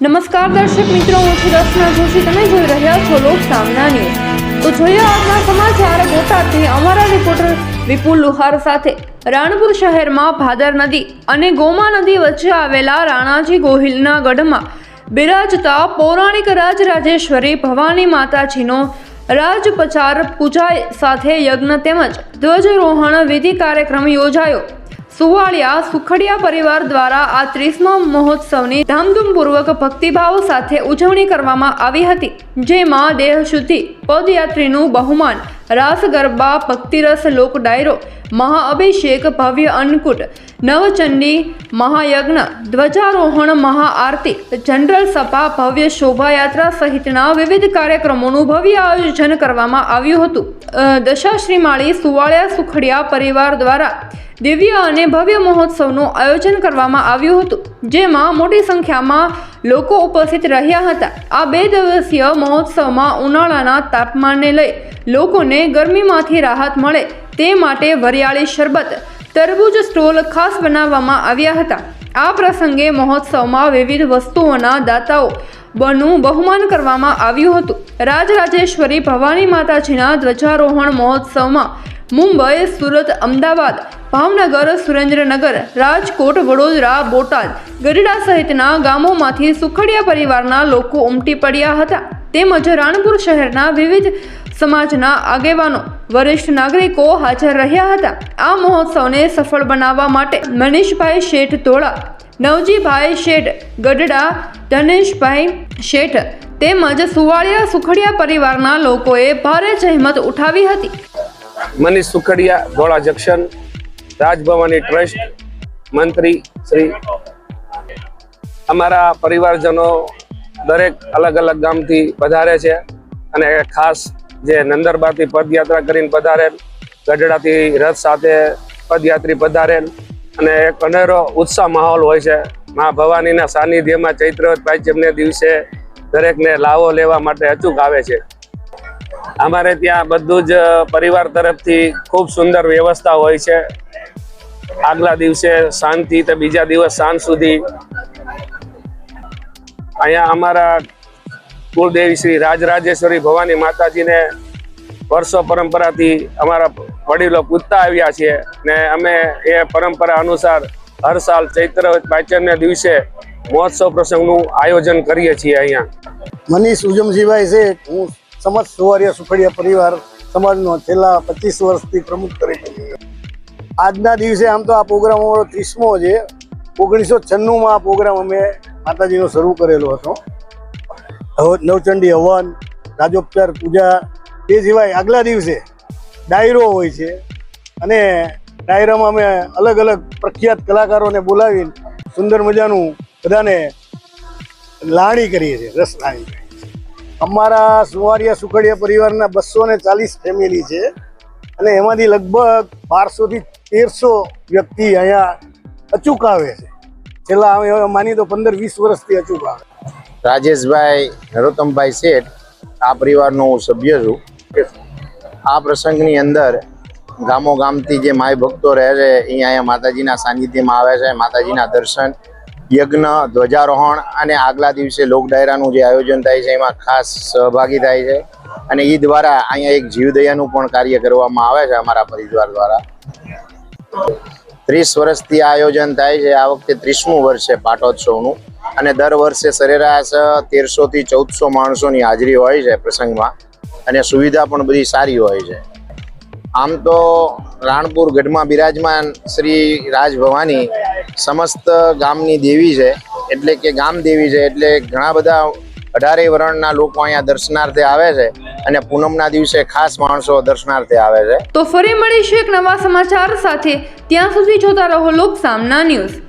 નમસ્કાર દર્શક મિત્રો, હું છું દર્શના જોશી. તમે જોઈ રહ્યા છો લોક સામના ન્યૂઝ. તો જોઈએ આજના સમાચાર બોટાદથી અમારા રિપોર્ટર વિપુલ લુહાર સાથે. રાણપુર શહેરમાં ભાદર નદી અને ગોમા નદી વચ્ચે આવેલા રાણાજી ગોહિલના ગઢમાં બિરાજતા પૌરાણિક રાજરાજેશ્વરી ભવાની માતાજીનો રાજપચાર પૂજા સાથે યજ્ઞ તેમજ ધ્વજારોહણ વિધિ કાર્યક્રમ યોજાયો. સુવાળિયા સુખડિયા પરિવાર દ્વારા આ 30મા મહોત્સવની ધામધૂમપૂર્વક ભક્તિભાવ સાથે ઉજવણી કરવામાં આવી હતી, જેમાં દેહશુદ્ધિ, પદયાત્રીનું બહુમાન, રાસ ગરબા, ભક્તિરસ લોક ડાયરો, મહાઅભિષેક, ભવ્ય અન્નકૂટ, નવચંડી મહાયજ્ઞ, ધ્વજારોહણ, મહાઆરતી, જનરલ સભા, ભવ્ય શોભાયાત્રા સહિતના વિવિધ કાર્યક્રમોનું ભવ્ય આયોજન કરવામાં આવ્યું હતું. દશાશ્રીમાળી સુવાળિયા સુખડિયા પરિવાર દ્વારા દિવ્ય અને ભવ્ય મહોત્સવનું આયોજન કરવામાં આવ્યું હતું, જેમાં મોટી સંખ્યામાં લોકો ઉપસ્થિત રહ્યા હતા. આ 2 દિવસીય મહોત્સવમાં ઉનાળાના તાપમાનને લઈ લોકોને ગરમીમાંથી રાહત મળે તે માટે વરિયાળી શરબત, તરબૂચ સ્ટોલ ખાસ બનાવવામાં આવ્યા હતા. આ પ્રસંગે મહોત્સવમાં વિવિધ વસ્તુઓના દાતાઓ નું બહુમાન કરવામાં આવ્યું હતું. રાજરાજેશ્વરી ભવાની માતાજીના ધ્વજારોહણ મહોત્સવમાં મુંબઈ, સુરત, અમદાવાદ, ભાવનગર, સુરેન્દ્રનગર, રાજકોટ, વડોદરા, બોટાદ, ગઢડા સહિતના ગામોમાંથી સુખડિયા પરિવારના લોકો ઉમટી પડ્યા હતા. તેમજ રાણપુર શહેરના વિવિધ સમાજના આગેવાનો, વરિષ્ઠ નાગરિકો હાજર રહ્યા હતા. આ મહોત્સવને સફળ બનાવવા માટે મનીષભાઈ શેઠ ધોળા, નવજીભાઈ શેઠ ગઢડા, ધનેશભાઈ શેઠ તેમજ સુવાળિયા સુખડિયા પરિવારના લોકોએ ભારે જહેમત ઉઠાવી હતી. મનીષ સુખડિયા, ધોળા જંકશન, રાજભવાની ટ્રસ્ટ મંત્રી શ્રી. અમારા પરિવારજનો દરેક અલગ અલગ ગામથી પધારે છે અને ખાસ જે નંદરબારથી પદયાત્રા કરીને પધારેલ, ગઢડાથી રથ સાથે પદયાત્રી પધારેલ અને એક અનેરો ઉત્સાહ માહોલ હોય છે. મા ભવાનીના સાનિધ્યમાં ચૈત્રવદ પાંચમને દિવસે દરેકને લાવો લેવા માટે અચૂક આવે છે. અમારે ત્યાં બધું જ પરિવાર તરફથી ખૂબ સુંદર વ્યવસ્થા હોય છે. આગલા દિવસે સાંજથી તો બીજા દિવસ સાંજ સુધી અહીંયા અમારા કુળદેવી શ્રી રાજરાજેશ્વરી ભવાની માતાજીને વર્ષો પરંપરાથી અમારા વડીલો પૂજતા આવ્યા છીએ ને અમે એ પરંપરા અનુસાર હર સાલ ચૈત્રવદ પાંચમને દિવસે મહોત્સવ પ્રસંગનું આયોજન કરીએ છીએ. અહીંયા મનીષ ઉજમસિંહભાઈ છે. હું સમસ્ત સુવાળિયા સુખડિયા પરિવાર સમાજનો છેલ્લા 25 વર્ષથી પ્રમુખ તરીકે. આજના દિવસે આમ તો આ પ્રોગ્રામ અમારો 30મો છે. 1996માં આ પ્રોગ્રામ અમે માતાજીનો શરૂ કરેલો હતો. નવચંડી હવન, રાજોપચાર પૂજા, એ સિવાય આગલા દિવસે ડાયરો હોય છે અને ડાયરામાં અમે અલગ અલગ પ્રખ્યાત કલાકારોને બોલાવીને સુંદર મજાનું બધાને લાણી કરીએ છીએ, રસ લાણી. અમારા સુવાળિયા સુખડિયા પરિવારના 240 ફેમિલી છે અને એમાંથી લગભગ 1200 થી 1300 વ્યક્તિ અહીંયા અચૂક આવે છે. છેલ્લા હવે માની તો 15-20 વર્ષથી અચૂક આવે. રાજેશભાઈ નરોત્તમભાઈ શેઠ, આ પરિવારનો હું સભ્ય છું. આ પ્રસંગની અંદર ગામો ગામથી જે માય ભક્તો રહે છે અહીંયા માતાજીના સાનિધ્યમાં આવે છે. માતાજીના દર્શન, યજ્ઞ, ધ્વજારોહણ અને આગલા દિવસે લોક ડાયરાનું જે આયોજન થાય છે એમાં ખાસ સહભાગી થાય છે અને એ દ્વારા અહીંયા એક જીવદયાનું પણ કાર્ય કરવામાં આવે છે અમારા પરિવાર દ્વારા. 30 વર્ષથી આયોજન થાય છે. આ વખતે 30મું વર્ષ છે પાટોત્સવનું અને દર વર્ષે સરેરાશ 1300 થી 1400 માણસોની હાજરી હોય છે પ્રસંગમાં અને સુવિધા પણ બધી સારી હોય છે. આમ તો રાણપુર ગઢમાં બિરાજમાન શ્રી રાજ ભવાની સમસ્ત ગામની દેવી છે, એટલે કે ગામ દેવી છે, એટલે ઘણા બધા 18 વર્ણના લોકો અહીંયા દર્શનાર્થે આવે છે અને પૂનમના દિવસે ખાસ માણસો દર્શનાર્થે આવે છે. તો ફરી મળીશું એક નવા સમાચાર સાથે. ત્યાં સુધી જોતા રહો લોક સામના ન્યૂઝ.